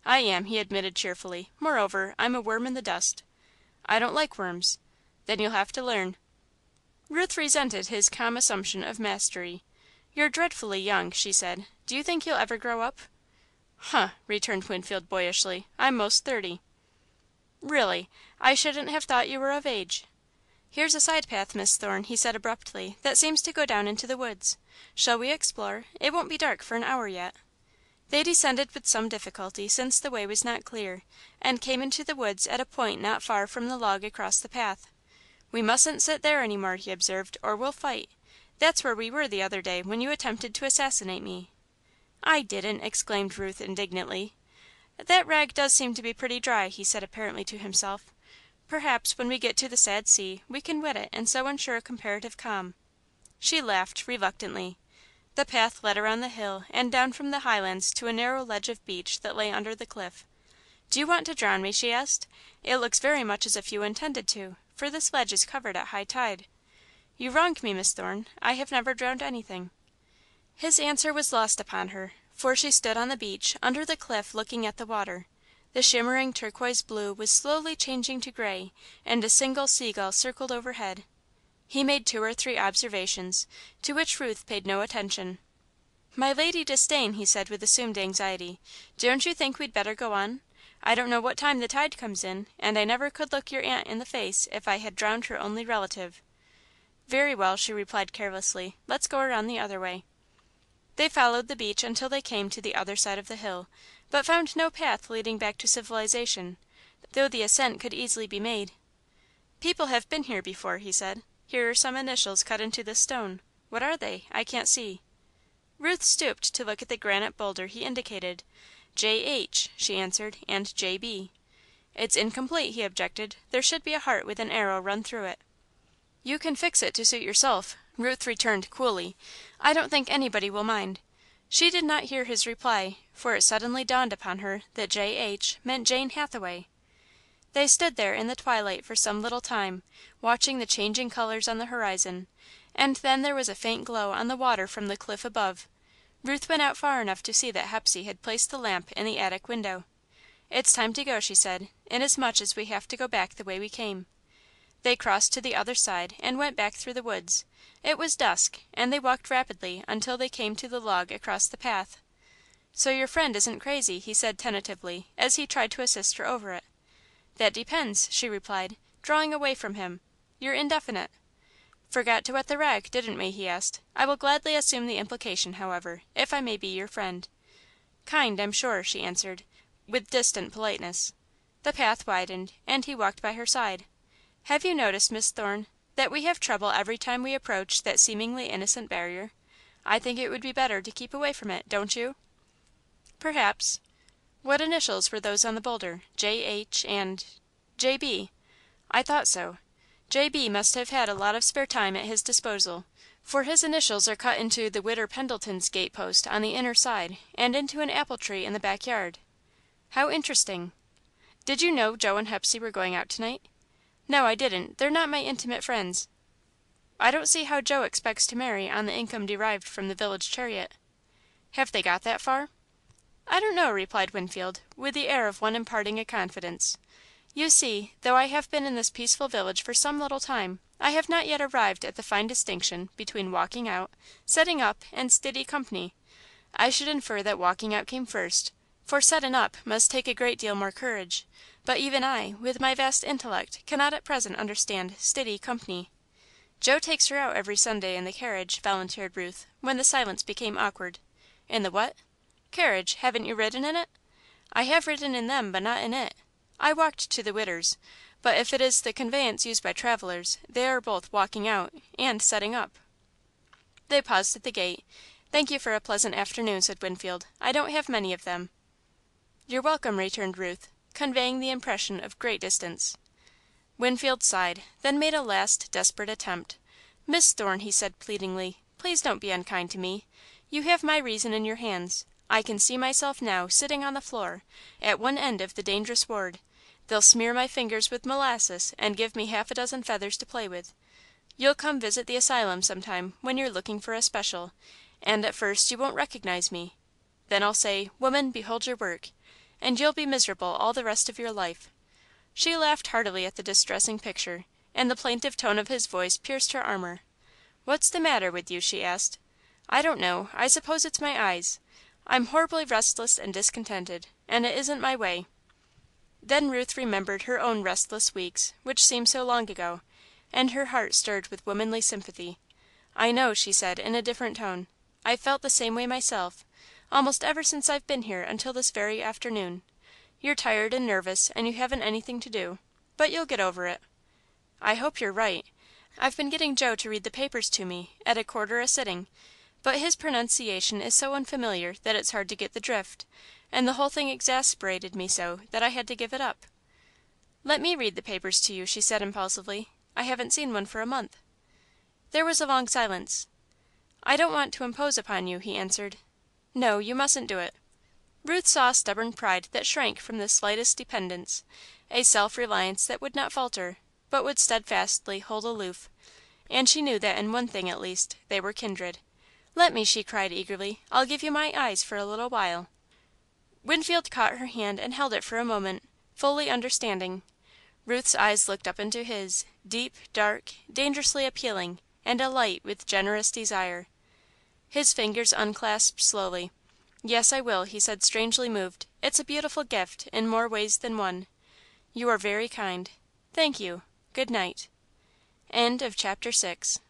"I am," he admitted cheerfully. "Moreover, I'm a worm in the dust." "I don't like worms." "Then you'll have to learn." Ruth resented his calm assumption of mastery. "You're dreadfully young," she said. "Do you think you'll ever grow up?" "Huh!" returned Winfield boyishly. "I'm 'most 30." "Really, I shouldn't have thought you were of age." "Here's a side path, Miss Thorne," he said abruptly, "that seems to go down into the woods. Shall we explore? It won't be dark for an hour yet." They descended with some difficulty, since the way was not clear, and came into the woods at a point not far from the log across the path. "We mustn't sit there any more," he observed, "or we'll fight. That's where we were the other day when you attempted to assassinate me." "I didn't!" exclaimed Ruth indignantly. "That rag does seem to be pretty dry," he said apparently to himself. "Perhaps, when we get to the sad sea, we can wet it and so ensure a comparative calm." She laughed, reluctantly. The path led around the hill and down from the highlands to a narrow ledge of beach that lay under the cliff. "Do you want to drown me?" she asked. "It looks very much as if you intended to, for this ledge is covered at high tide." "You wrong me, Miss Thorne. I have never drowned anything." His answer was lost upon her, for she stood on the beach, under the cliff, looking at the water. The shimmering turquoise blue was slowly changing to grey, and a single sea gull circled overhead. He made 2 or 3 observations, to which Ruth paid no attention. "My Lady Disdain," he said with assumed anxiety, "don't you think we'd better go on? I don't know what time the tide comes in, and I never could look your aunt in the face if I had drowned her only relative." "Very well," she replied carelessly, "let's go around the other way." They followed the beach until they came to the other side of the hill, but found no path leading back to civilisation, though the ascent could easily be made. "People have been here before," he said. "Here are some initials cut into this stone. What are they? I can't see." Ruth stooped to look at the granite boulder he indicated. "J.H.," she answered, "and J.B." "It's incomplete," he objected. "There should be a heart with an arrow run through it." "You can fix it to suit yourself," Ruth returned coolly. "I don't think anybody will mind." She did not hear his reply, for it suddenly dawned upon her that J.H. meant Jane Hathaway. They stood there in the twilight for some little time, watching the changing colours on the horizon, and then there was a faint glow on the water from the cliff above. Ruth went out far enough to see that Hepsey had placed the lamp in the attic window. "It's time to go," she said, "inasmuch as we have to go back the way we came." They crossed to the other side and went back through the woods. It was dusk, and they walked rapidly until they came to the log across the path. "So your friend isn't crazy," he said tentatively, as he tried to assist her over it. "That depends," she replied, drawing away from him. "You're indefinite." "Forgot to wet the rag, didn't we?" he asked. "I will gladly assume the implication, however, if I may be your friend." "Kind, I'm sure," she answered, with distant politeness. The path widened, and he walked by her side. "Have you noticed, Miss Thorne, that we have trouble every time we approach that seemingly innocent barrier? I think it would be better to keep away from it, don't you?" "Perhaps." "What initials were those on the boulder? J.H. and J.B.?" "I thought so. J.B. must have had a lot of spare time at his disposal, for his initials are cut into the Widder Pendleton's gate post on the inner side and into an apple tree in the back yard." "How interesting. Did you know Joe and Hepsey were going out tonight?" "No, I didn't. They're not my intimate friends." "I don't see how Joe expects to marry on the income derived from the village chariot." "Have they got that far?" "I don't know," replied Winfield, with the air of one imparting a confidence. "You see, though I have been in this peaceful village for some little time, I have not yet arrived at the fine distinction between walking out, setting up, and stiddy company. I should infer that walking out came first, for settin' up must take a great deal more courage, but even I, with my vast intellect, cannot at present understand stiddy company." "Joe takes her out every Sunday in the carriage," volunteered Ruth, when the silence became awkward. "In the what?" "Carriage. Haven't you ridden in it?" "I have ridden in them, but not in it. I walked to the Widders, but if it is the conveyance used by travellers, they are both walking out and setting up." They paused at the gate. "Thank you for a pleasant afternoon," said Winfield. "I don't have many of them." "You're welcome," returned Ruth, conveying the impression of great distance. Winfield sighed, then made a last, desperate attempt. "Miss Thorne," he said pleadingly, "please don't be unkind to me. You have my reason in your hands. I can see myself now sitting on the floor, at one end of the dangerous ward. They'll smear my fingers with molasses and give me half a dozen feathers to play with. You'll come visit the asylum some time when you're looking for a special, and at first you won't recognize me. Then I'll say, 'Woman, behold your work.' and you'll be miserable all the rest of your life." She laughed heartily at the distressing picture, and the plaintive tone of his voice pierced her armour. "What's the matter with you?" she asked. "I don't know I suppose it's my eyes. I'm horribly restless and discontented, and it isn't my way." Then Ruth remembered her own restless weeks, which seemed so long ago, and her heart stirred with womanly sympathy. "I know," she said, in a different tone. "I've felt the same way myself, almost ever since I've been here until this very afternoon. You're tired and nervous, and you haven't anything to do, but you'll get over it." "I hope you're right. I've been getting Joe to read the papers to me, at a quarter a sitting, but his pronunciation is so unfamiliar that it's hard to get the drift, and the whole thing exasperated me so that I had to give it up." "Let me read the papers to you," she said impulsively. "I haven't seen one for a month." There was a long silence. "I don't want to impose upon you," he answered. "No, you mustn't do it." Ruth saw a stubborn pride that shrank from the slightest dependence, a self reliance that would not falter, but would steadfastly hold aloof, and she knew that in one thing, at least, they were kindred. "Let me," she cried eagerly. "I'll give you my eyes for a little while." Winfield caught her hand and held it for a moment, fully understanding. Ruth's eyes looked up into his, deep, dark, dangerously appealing, and alight with generous desire. His fingers unclasped slowly. "Yes, I will," he said, strangely moved. "It's a beautiful gift, in more ways than one. You are very kind. Thank you. Good night." CHAPTER VII.